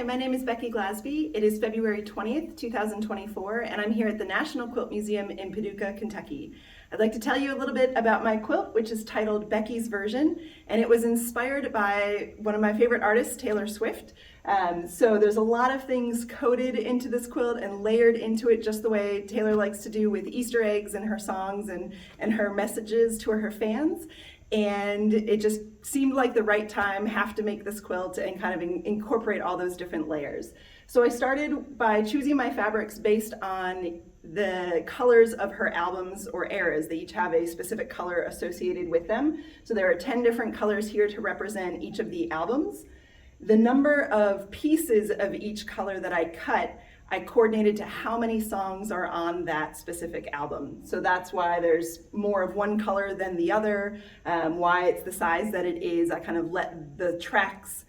Hi, my name is Becky Glasby. It is February 20th, 2024, and I'm here at the National Quilt Museum in Paducah, Kentucky. I'd like to tell you a little bit about my quilt, which is titled Becky's Version, and it was inspired by one of my favorite artists, Taylor Swift. So there's a lot of things coded into this quilt and layered into it just the way Taylor likes to do with Easter eggs and her songs and her messages to her fans. And it just seemed like the right time, have to make this quilt and kind of incorporate all those different layers. So I started by choosing my fabrics based on the colors of her albums or eras. They each have a specific color associated with them. So there are 10 different colors here to represent each of the albums. The number of pieces of each color that I cut, I coordinated to how many songs are on that specific album. So that's why there's more of one color than the other, why it's the size that it is. I kind of let the tracks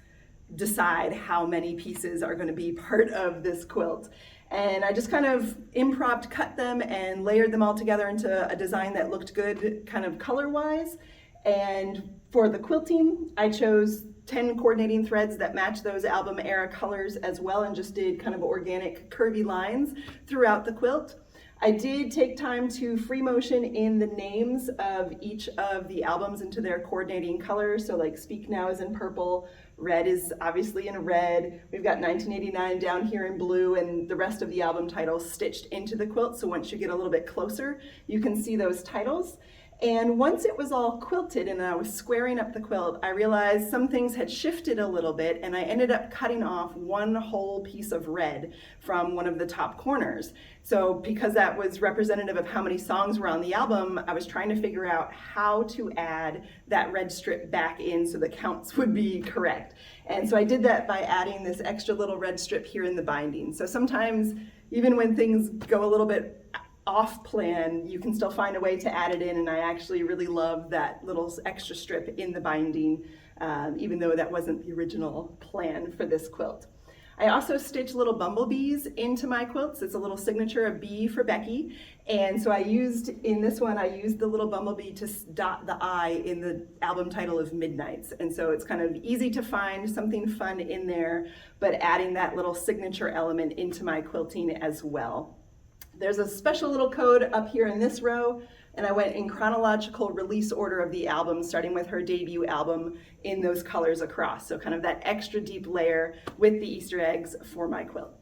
decide how many pieces are going to be part of this quilt. And I just kind of improv cut them and layered them all together into a design that looked good kind of color-wise. And for the quilting, I chose 10 coordinating threads that match those album era colors as well, and just did kind of organic curvy lines throughout the quilt. I did take time to free motion in the names of each of the albums into their coordinating colors. So like Speak Now is in purple, Red is obviously in red, we've got 1989 down here in blue, and the rest of the album titles stitched into the quilt. So once you get a little bit closer, you can see those titles. And once it was all quilted and I was squaring up the quilt, I realized some things had shifted a little bit, and I ended up cutting off one whole piece of red from one of the top corners. So because that was representative of how many songs were on the album, I was trying to figure out how to add that red strip back in so the counts would be correct. And so I did that by adding this extra little red strip here in the binding. So sometimes, even when things go a little bit off plan, you can still find a way to add it in, and I actually really love that little extra strip in the binding, even though that wasn't the original plan for this quilt. I also stitched little bumblebees into my quilts. It's a little signature, a bee for Becky, and so in this one I used the little bumblebee to dot the I in the album title of Midnights, and so it's kind of easy to find something fun in there, but adding that little signature element into my quilting as well. There's a special little code up here in this row, and I went in chronological release order of the album, starting with her debut album in those colors across. So kind of that extra deep layer with the Easter eggs for my quilt.